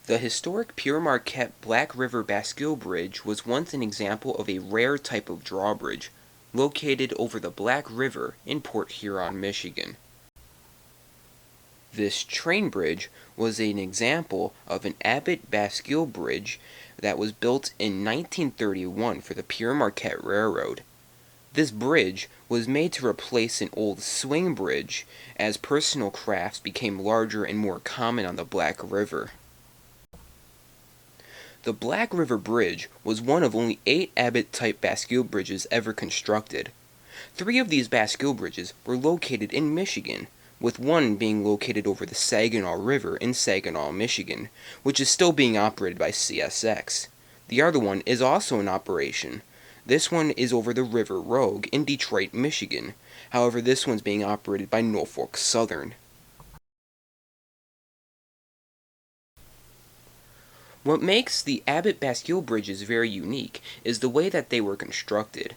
The historic Pere Marquette Black River Bascule Bridge was once an example of a rare type of drawbridge, located over the Black River in Port Huron, Michigan. This train bridge was an example of an Abbott Bascule bridge that was built in 1931 for the Pere Marquette Railroad. This bridge was made to replace an old swing bridge as personal crafts became larger and more common on the Black River. The Black River Bridge was one of only 8 Abbott-type Bascule bridges ever constructed. 3 of these Bascule bridges were located in Michigan, with one being located over the Saginaw River in Saginaw, Michigan, which is still being operated by CSX. The other one is also in operation. This one is over the River Rogue in Detroit, Michigan. However, this one's being operated by Norfolk Southern. What makes the Abbott Bascule bridges very unique is the way that they were constructed.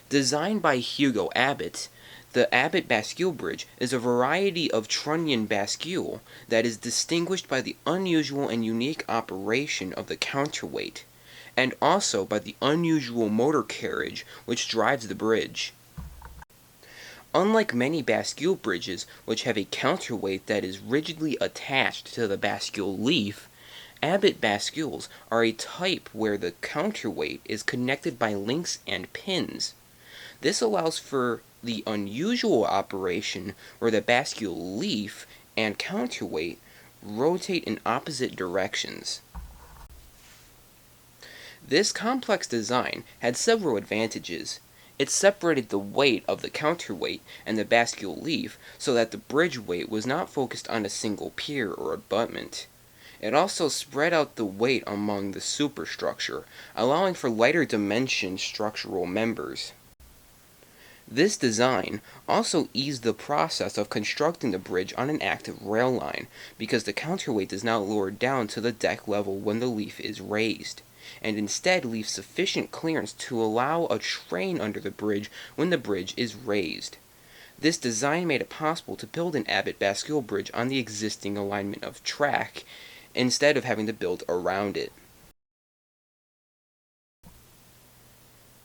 Designed by Hugo Abbott, the Abbott Bascule Bridge is a variety of trunnion bascule that is distinguished by the unusual and unique operation of the counterweight, and also by the unusual motor carriage which drives the bridge. Unlike many bascule bridges which have a counterweight that is rigidly attached to the bascule leaf, Abbott bascules are a type where the counterweight is connected by links and pins. This allows for the unusual operation where the bascule leaf and counterweight rotate in opposite directions. This complex design had several advantages. It separated the weight of the counterweight and the bascule leaf so that the bridge weight was not focused on a single pier or abutment. It also spread out the weight among the superstructure, allowing for lighter dimension structural members. This design also eased the process of constructing the bridge on an active rail line, because the counterweight is not lowered down to the deck level when the leaf is raised, and instead leaves sufficient clearance to allow a train under the bridge when the bridge is raised. This design made it possible to build an Abbott Bascule bridge on the existing alignment of track, instead of having to build around it.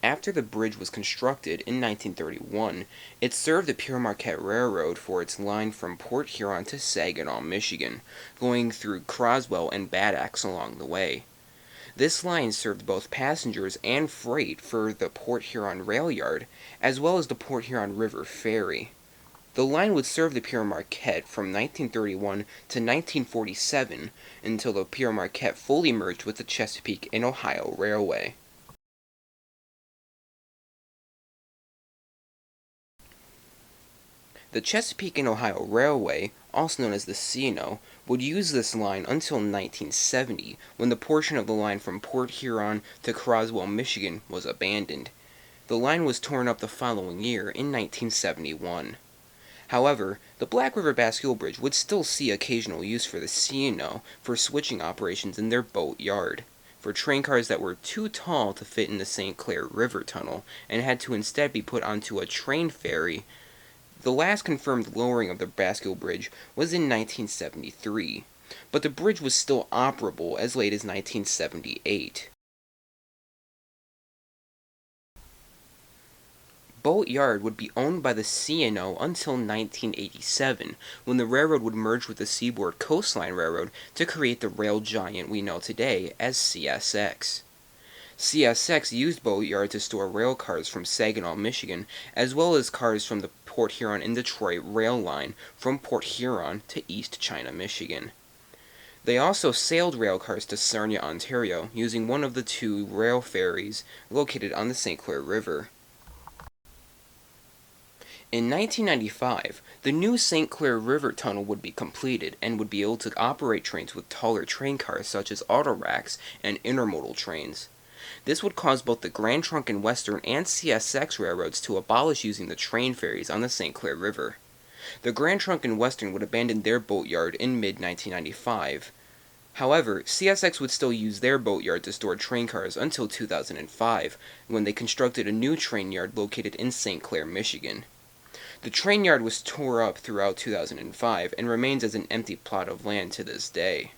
After the bridge was constructed in 1931, it served the Pere Marquette Railroad for its line from Port Huron to Saginaw, Michigan, going through Croswell and Bad Axe along the way. This line served both passengers and freight for the Port Huron Rail Yard, as well as the Port Huron River Ferry. The line would serve the Pere Marquette from 1931 to 1947 until the Pere Marquette fully merged with the Chesapeake and Ohio Railway. The Chesapeake and Ohio Railway, also known as the C&O, would use this line until 1970, when the portion of the line from Port Huron to Croswell, Michigan was abandoned. The line was torn up the following year in 1971. However, the Black River Bascule Bridge would still see occasional use for the C&O for switching operations in their boat yard, for train cars that were too tall to fit in the St. Clair River Tunnel and had to instead be put onto a train ferry. The last confirmed lowering of the Bascule Bridge was in 1973, but the bridge was still operable as late as 1978. Boat Yard would be owned by the C&O until 1987, when the railroad would merge with the Seaboard Coastline Railroad to create the rail giant we know today as CSX. CSX used Boat Yard to store rail cars from Saginaw, Michigan, as well as cars from the Port Huron and Detroit rail line from Port Huron to East China, Michigan. They also sailed rail cars to Sarnia, Ontario, using one of the 2 rail ferries located on the St. Clair River. In 1995, the new St. Clair River Tunnel would be completed and would be able to operate trains with taller train cars such as autoracks and intermodal trains. This would cause both the Grand Trunk and Western and CSX railroads to abolish using the train ferries on the St. Clair River. The Grand Trunk and Western would abandon their boat yard in mid-1995. However, CSX would still use their boat yard to store train cars until 2005, when they constructed a new train yard located in St. Clair, Michigan. The train yard was tore up throughout 2005 and remains as an empty plot of land to this day.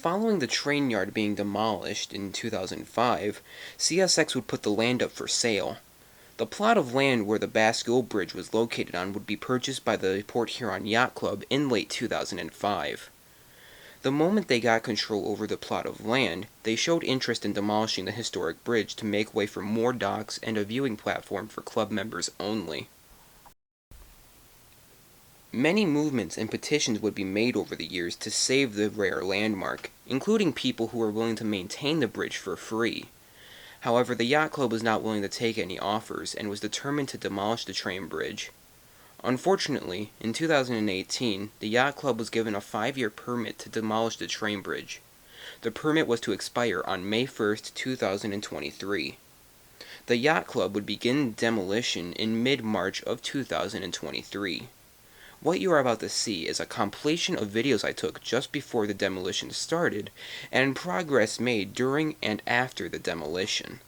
Following the train yard being demolished in 2005, CSX would put the land up for sale. The plot of land where the Bascule Bridge was located on would be purchased by the Port Huron Yacht Club in late 2005. The moment they got control over the plot of land, they showed interest in demolishing the historic bridge to make way for more docks and a viewing platform for club members only. Many movements and petitions would be made over the years to save the rare landmark, including people who were willing to maintain the bridge for free. However, the Yacht Club was not willing to take any offers and was determined to demolish the train bridge. Unfortunately, in 2018, the Yacht Club was given a 5-year permit to demolish the train bridge. The permit was to expire on May 1, 2023. The Yacht Club would begin demolition in mid-March of 2023. What you are about to see is a compilation of videos I took just before the demolition started, and progress made during and after the demolition.